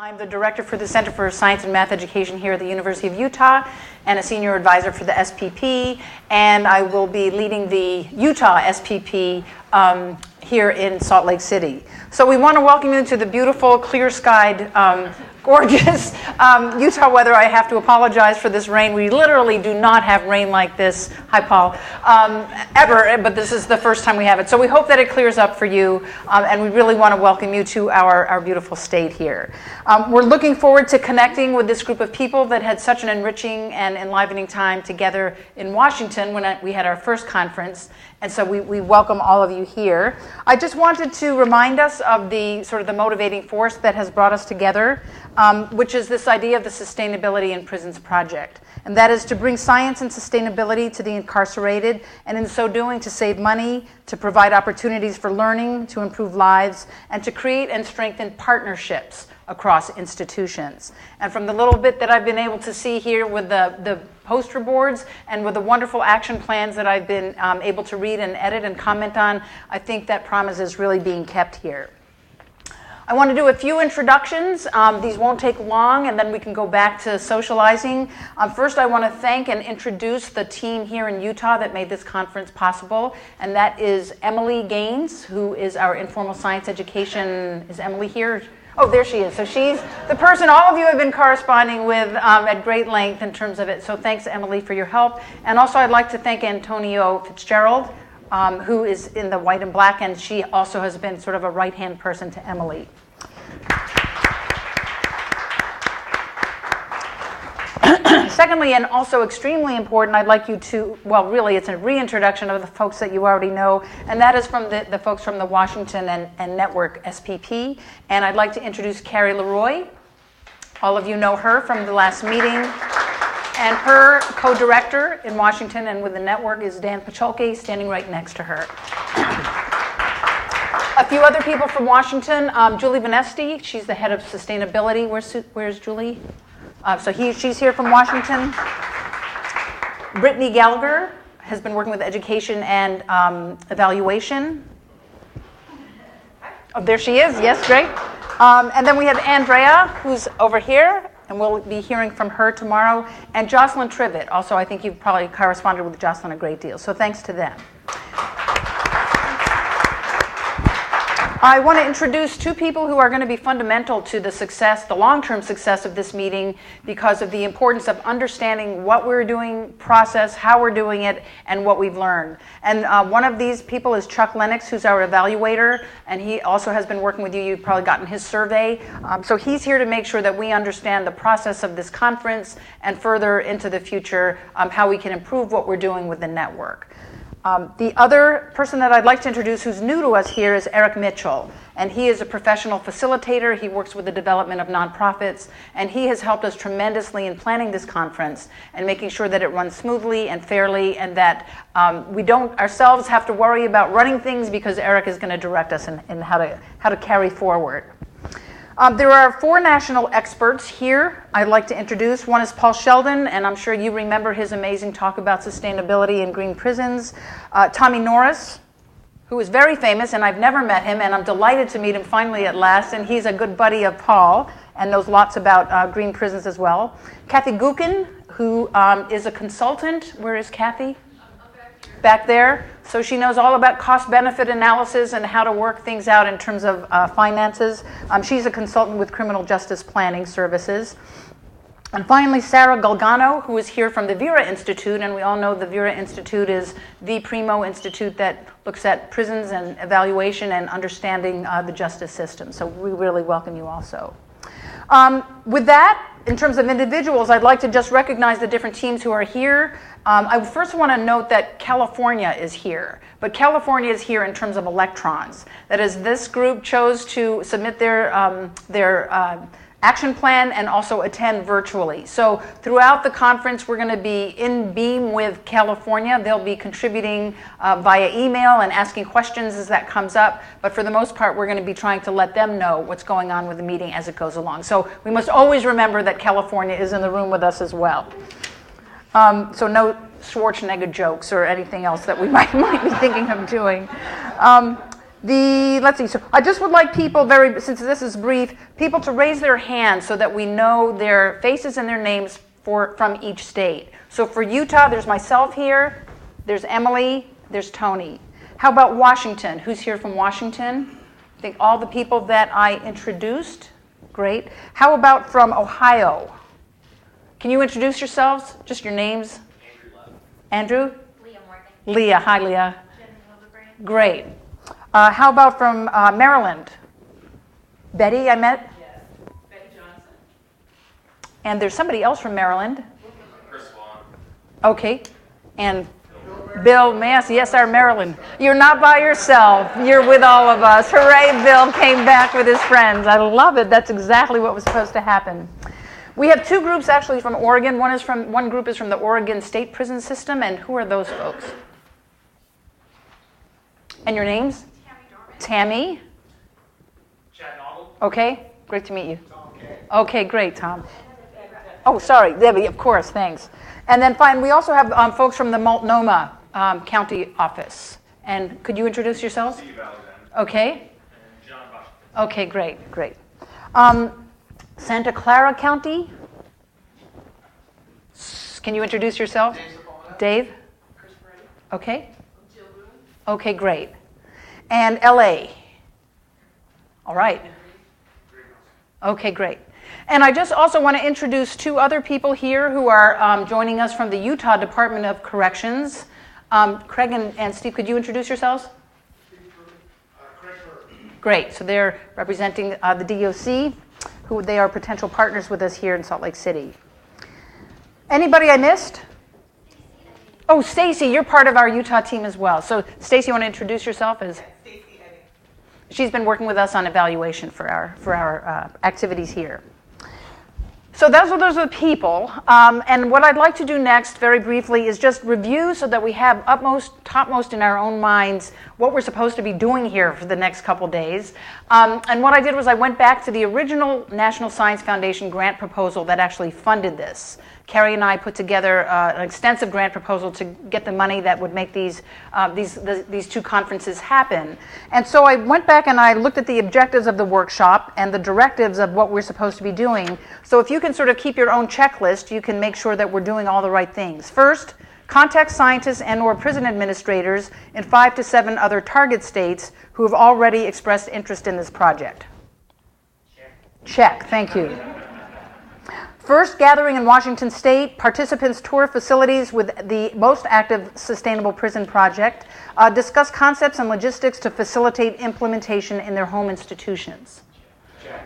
I'm the director for the Center for Science and Math Education here at the University of Utah and a senior advisor for the SPP, and I will be leading the Utah SPP here in Salt Lake City. So we want to welcome you to the beautiful, clear-skied, gorgeous Utah weather. I have to apologize for this rain. We literally do not have rain like this, hi Paul, ever, but this is the first time we have it. So we hope that it clears up for you, and we really want to welcome you to our beautiful state here. We're looking forward to connecting with this group of people that had such an enriching and enlivening time together in Washington when we had our first conference, and so we welcome all of you here. I just wanted to remind us of the sort of the motivating force that has brought us together, which is this idea of the Sustainability in Prisons Project. And that is to bring science and sustainability to the incarcerated, and in so doing to save money, to provide opportunities for learning, to improve lives, and to create and strengthen partnerships across institutions. And from the little bit that I've been able to see here with the poster boards and with the wonderful action plans that I've been able to read and edit and comment on, I think that promise is really being kept here. I want to do a few introductions. These won't take long, and then we can go back to socializing. First, I want to thank and introduce the team here in Utah that made this conference possible, and that is Emily Gaines, who is our informal science education. Is Emily here? Oh, there she is. So she's the person all of you have been corresponding with at great length in terms of it. So thanks, Emily, for your help. And also I'd like to thank Antonio Fitzgerald, who is in the white and black, and she also has been sort of a right-hand person to Emily. Secondly, and also extremely important, I'd like you to, well, really, it's a reintroduction of the folks that you already know, and that is from the folks from the Washington and Network SPP. And I'd like to introduce Carrie Leroy. All of you know her from the last meeting. And her co-director in Washington and with the network is Dan Pacholke, standing right next to her. A few other people from Washington, Julie Vanesti, she's the head of sustainability. Where's Julie? She's here from Washington. Brittany Gallagher has been working with education and evaluation. Oh, there she is. Yes, great. And then we have Andrea, who's over here, and we'll be hearing from her tomorrow. And Jocelyn Trivet. Also, I think you've probably corresponded with Jocelyn a great deal, so thanks to them. I want to introduce two people who are going to be fundamental to the success, the long-term success of this meeting, because of the importance of understanding what we're doing, process, how we're doing it, and what we've learned. And one of these people is Chuck Lennox, who's our evaluator, and he also has been working with you. You've probably gotten his survey. So he's here to make sure that we understand the process of this conference and further into the future how we can improve what we're doing with the network. The other person that I'd like to introduce who's new to us here is Eric Mitchell, and he is a professional facilitator. He works with the development of nonprofits, and he has helped us tremendously in planning this conference and making sure that it runs smoothly and fairly, and that we don't ourselves have to worry about running things, because Eric is going to direct us in how to carry forward. There are four national experts here I'd like to introduce. One is Paul Sheldon, and I'm sure you remember his amazing talk about sustainability in green prisons. Tommy Norris, who is very famous, and I've never met him, and I'm delighted to meet him finally at last, and he's a good buddy of Paul and knows lots about green prisons as well. Kathy Gukin, who is a consultant. Where is Kathy? Back there. So she knows all about cost-benefit analysis and how to work things out in terms of finances. She's a consultant with Criminal Justice Planning Services. And finally, Sarah Galgano, who is here from the Vera Institute, and we all know the Vera Institute is the primo institute that looks at prisons and evaluation and understanding the justice system. So we really welcome you also. With that, in terms of individuals, I'd like to just recognize the different teams who are here. I first want to note that California is here, but California is here in terms of electrons. That is, this group chose to submit their action plan and also attend virtually. So throughout the conference, we're going to be in beam with California. They'll be contributing via email and asking questions as that comes up. But for the most part, we're going to be trying to let them know what's going on with the meeting as it goes along. So we must always remember that California is in the room with us as well. So no Schwarzenegger jokes or anything else that we might be thinking of doing. Let's see, so I just would like people since this is brief, people to raise their hands so that we know their faces and their names from each state. So for Utah, there's myself here, there's Emily, there's Tony. How about Washington? Who's here from Washington? I think all the people that I introduced. Great. How about from Ohio? Can you introduce yourselves? Just your names. Andrew? Leah Morgan. Leah. Hi, Leah. Jen Hildebrand. Great. How about from Maryland? Betty, I met? Yes. Betty Johnson. And there's somebody else from Maryland. Chris Vaughn. Okay. And Bill Massey. Yes, our Maryland. You're not by yourself. You're with all of us. Hooray, Bill came back with his friends. I love it. That's exactly what was supposed to happen. We have two groups actually from Oregon. One group is from the Oregon State Prison System. And who are those folks? And your names? Tammy Dorman. Tammy. Chad Novel. Okay. Great to meet you. Okay. Okay, great, Tom. Oh, sorry, Debbie, of course, thanks. And then fine, we also have folks from the Multnomah County office. And could you introduce yourselves? Steve Alexander. Okay. And John Washington. Okay, great. Santa Clara County? Can you introduce yourself? Dave? Chris Brady. Okay. Jill Boone. Okay, great. And LA? All right. Okay, great. And I just also want to introduce two other people here who are joining us from the Utah Department of Corrections. Craig and Steve, could you introduce yourselves? Craig Burke. Great. So they're representing the DOC, who they are potential partners with us here in Salt Lake City. Anybody I missed? Oh, Stacy, you're part of our Utah team as well. So Stacy, you want to introduce yourself as? Stacy Edding. She's been working with us on evaluation for our activities here. So those are the people. And what I'd like to do next, very briefly, is just review so that we have topmost in our own minds what we're supposed to be doing here for the next couple days. And what I did was I went back to the original National Science Foundation grant proposal that actually funded this. Carrie and I put together an extensive grant proposal to get the money that would make these two conferences happen. And so I went back and I looked at the objectives of the workshop and the directives of what we're supposed to be doing. So if you can sort of keep your own checklist, you can make sure that we're doing all the right things. First, contact scientists and/or prison administrators in 5 to 7 other target states who have already expressed interest in this project. Check. Thank you. First gathering in Washington State, participants tour facilities with the most active sustainable prison project, discuss concepts and logistics to facilitate implementation in their home institutions.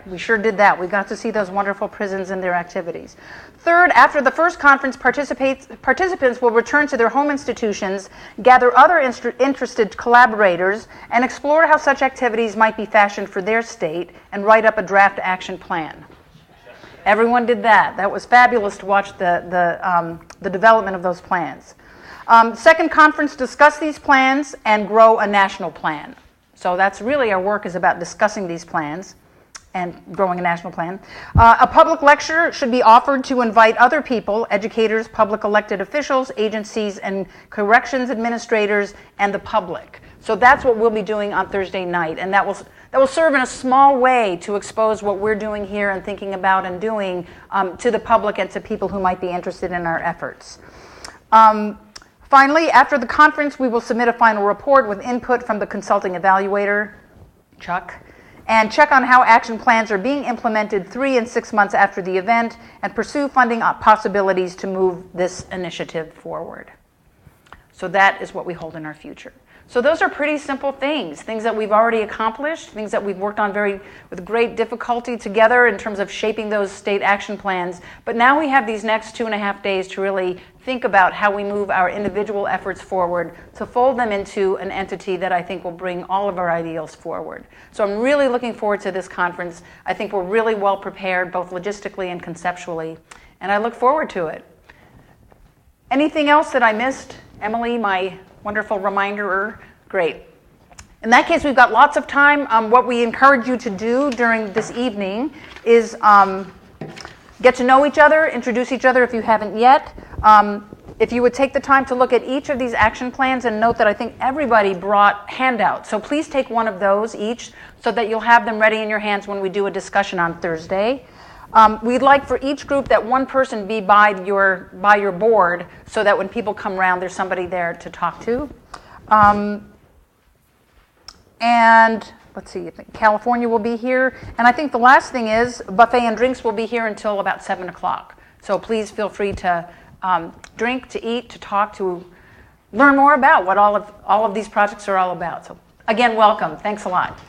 We sure did that. We got to see those wonderful prisons and their activities. Third, after the first conference, participants will return to their home institutions, gather other interested collaborators, and explore how such activities might be fashioned for their state and write up a draft action plan. Everyone did that. That was fabulous to watch the development of those plans. Second conference, discuss these plans and grow a national plan. So that's really our work, is about discussing these plans and growing a national plan. A public lecture should be offered to invite other people, educators, public elected officials, agencies, and corrections administrators, and the public. So that's what we'll be doing on Thursday night, and that will serve in a small way to expose what we're doing here and thinking about and doing to the public and to people who might be interested in our efforts. Finally, after the conference, we will submit a final report with input from the consulting evaluator, Chuck, and check on how action plans are being implemented 3 and 6 months after the event, and pursue funding possibilities to move this initiative forward. So that is what we hold in our future. So those are pretty simple things that we've already accomplished, things that we've worked on with great difficulty together in terms of shaping those state action plans. But now we have these next 2.5 days to really think about how we move our individual efforts forward, to fold them into an entity that I think will bring all of our ideals forward. So I'm really looking forward to this conference. I think we're really well prepared, both logistically and conceptually, and I look forward to it. Anything else that I missed? Emily, my wonderful reminder. Great. In that case, we've got lots of time. What we encourage you to do during this evening is get to know each other, introduce each other if you haven't yet. if you would take the time to look at each of these action plans and note that I think everybody brought handouts. So please take one of those each so that you'll have them ready in your hands when we do a discussion on Thursday. We'd like for each group that one person be by your board so that when people come around, there's somebody there to talk to. And let's see, I think California will be here. And I think the last thing is buffet and drinks will be here until about 7 o'clock. So please feel free to drink, to eat, to talk, to learn more about what all of these projects are all about. So again, welcome. Thanks a lot.